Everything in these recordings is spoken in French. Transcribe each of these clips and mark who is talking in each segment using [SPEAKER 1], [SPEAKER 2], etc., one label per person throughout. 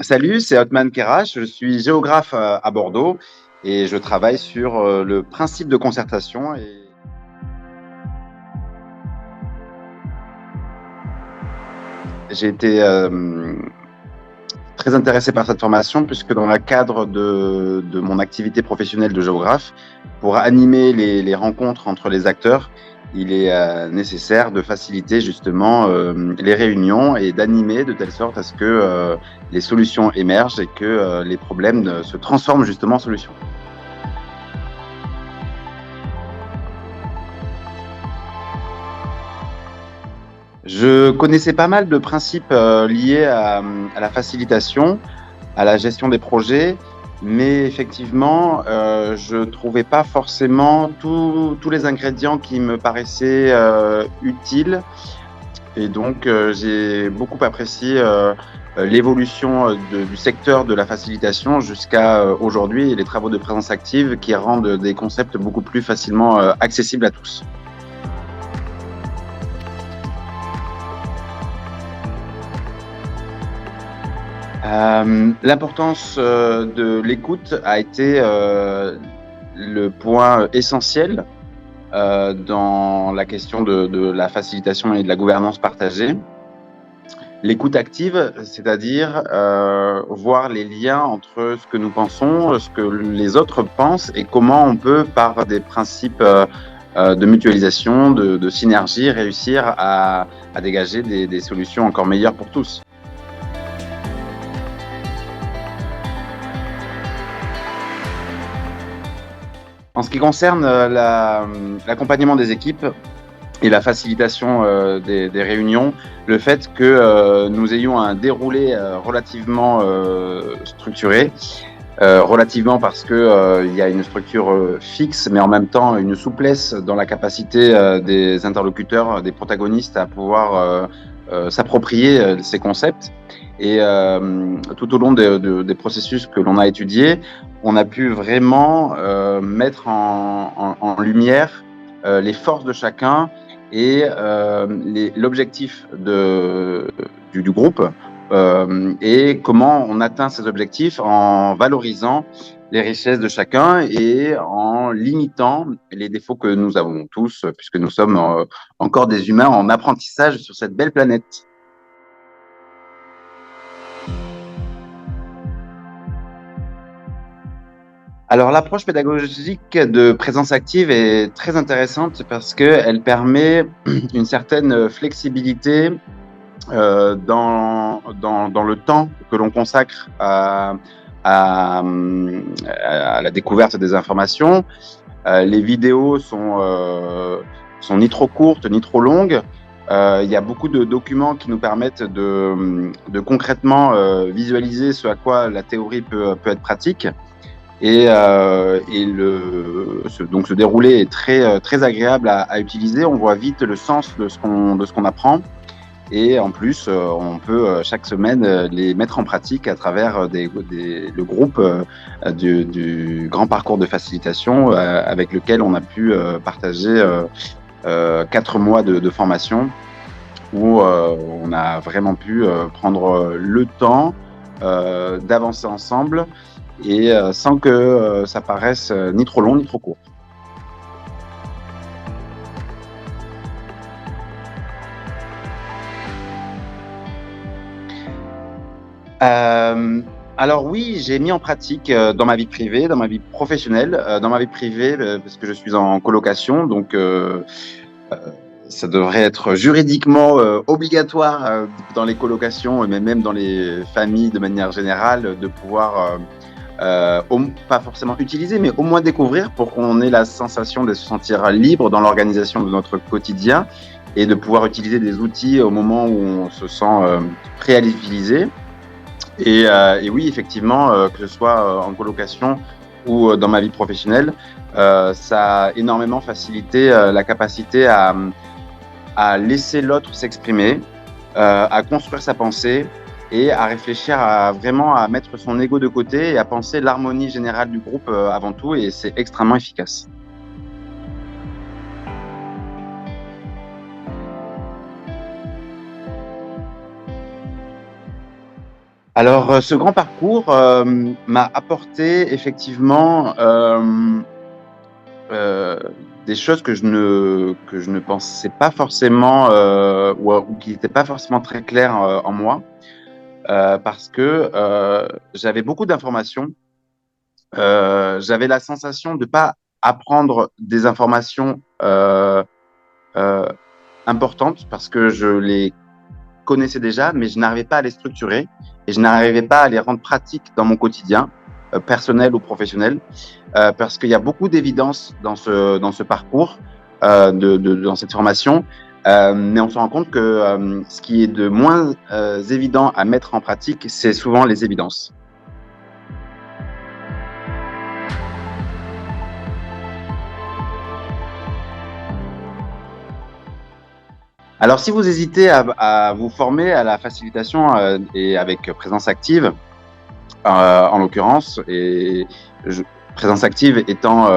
[SPEAKER 1] Salut, c'est Otman Kerash, je suis géographe à Bordeaux et je travaille sur le principe de concertation. Et j'ai été très intéressé par cette formation puisque dans le cadre de mon activité professionnelle de géographe, pour animer les rencontres entre les acteurs, il est nécessaire de faciliter justement les réunions et d'animer de telle sorte à ce que les solutions émergent et que les problèmes se transforment justement en solutions. Je connaissais pas mal de principes liés à la facilitation, à la gestion des projets, mais effectivement, je ne trouvais pas forcément tous les ingrédients qui me paraissaient utiles. Et donc, j'ai beaucoup apprécié l'évolution du secteur de la facilitation jusqu'à aujourd'hui et les travaux de présence active qui rendent des concepts beaucoup plus facilement accessibles à tous. L'importance de l'écoute a été le point essentiel dans la question de la facilitation et de la gouvernance partagée. L'écoute active, c'est-à-dire voir les liens entre ce que nous pensons, ce que les autres pensent et comment on peut, par des principes de mutualisation, de synergie, réussir à dégager des solutions encore meilleures pour tous. En ce qui concerne l'accompagnement des équipes et la facilitation des réunions, le fait que nous ayons un déroulé relativement structuré, relativement parce que il y a une structure fixe, mais en même temps une souplesse dans la capacité des interlocuteurs, des protagonistes à pouvoir s'approprier ces concepts. Et tout au long des processus que l'on a étudiés, on a pu vraiment mettre en lumière les forces de chacun et l'objectif du groupe et comment on atteint ces objectifs en valorisant les richesses de chacun et en limitant les défauts que nous avons tous, puisque nous sommes encore des humains en apprentissage sur cette belle planète. Alors, l'approche pédagogique de présence active est très intéressante parce qu'elle permet une certaine flexibilité dans le temps que l'on consacre à, à la découverte des informations. Les vidéos sont ni trop courtes ni trop longues. Il y a beaucoup de documents qui nous permettent de concrètement visualiser ce à quoi la théorie peut être pratique. Donc ce déroulé est très agréable à utiliser. On voit vite le sens de ce qu'on apprend. Et en plus, on peut chaque semaine les mettre en pratique à travers le groupe du grand parcours de facilitation avec lequel on a pu partager 4 mois de formation où on a vraiment pu prendre le temps d'avancer ensemble et sans que ça paraisse ni trop long ni trop court. Alors oui, j'ai mis en pratique dans ma vie privée, dans ma vie professionnelle, dans ma vie privée parce que je suis en colocation, donc ça devrait être juridiquement obligatoire dans les colocations, mais même dans les familles de manière générale, de pouvoir pas forcément utiliser, mais au moins découvrir pour qu'on ait la sensation de se sentir libre dans l'organisation de notre quotidien et de pouvoir utiliser des outils au moment où on se sent prêt à les utiliser. Et oui, effectivement, que ce soit en colocation ou dans ma vie professionnelle, ça a énormément facilité la capacité à laisser l'autre s'exprimer, à construire sa pensée et à réfléchir vraiment à mettre son ego de côté et à penser l'harmonie générale du groupe avant tout, et c'est extrêmement efficace. Alors, ce grand parcours m'a apporté effectivement des choses que je ne pensais pas forcément ou qui n'étaient pas forcément très claires en moi, parce que j'avais beaucoup d'informations. J'avais la sensation de ne pas apprendre des informations euh, importantes parce que je les connaissais déjà, mais je n'arrivais pas à les structurer et je n'arrivais pas à les rendre pratiques dans mon quotidien, personnel ou professionnel, parce qu'il y a beaucoup d'évidence dans ce parcours, dans cette formation, mais on se rend compte que ce qui est de moins évident à mettre en pratique, c'est souvent les évidences. Alors, si vous hésitez à vous former à la facilitation et avec présence active, en l'occurrence, je, présence active étant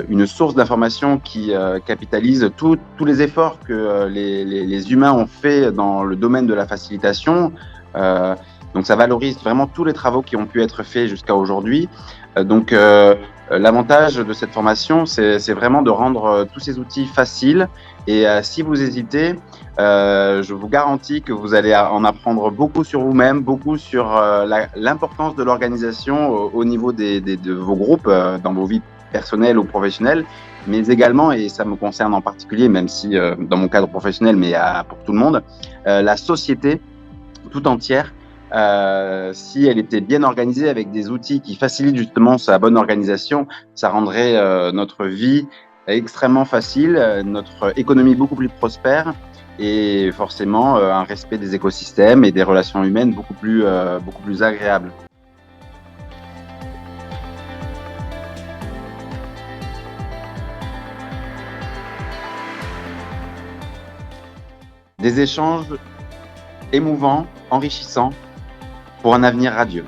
[SPEAKER 1] une source d'information qui capitalise tous les efforts que les humains ont fait dans le domaine de la facilitation. Donc, ça valorise vraiment tous les travaux qui ont pu être faits jusqu'à aujourd'hui. L'avantage de cette formation, c'est vraiment de rendre tous ces outils faciles. Et si vous hésitez, je vous garantis que vous allez en apprendre beaucoup sur vous-même, beaucoup sur l'importance de l'organisation au niveau de vos groupes, dans vos vies personnelles ou professionnelles, mais également, et ça me concerne en particulier, même si dans mon cadre professionnel, mais pour tout le monde, la société tout entière, si elle était bien organisée avec des outils qui facilitent justement sa bonne organisation, ça rendrait notre vie extrêmement facile, notre économie beaucoup plus prospère et forcément un respect des écosystèmes et des relations humaines beaucoup plus agréable. Des échanges émouvants, enrichissants pour un avenir radieux.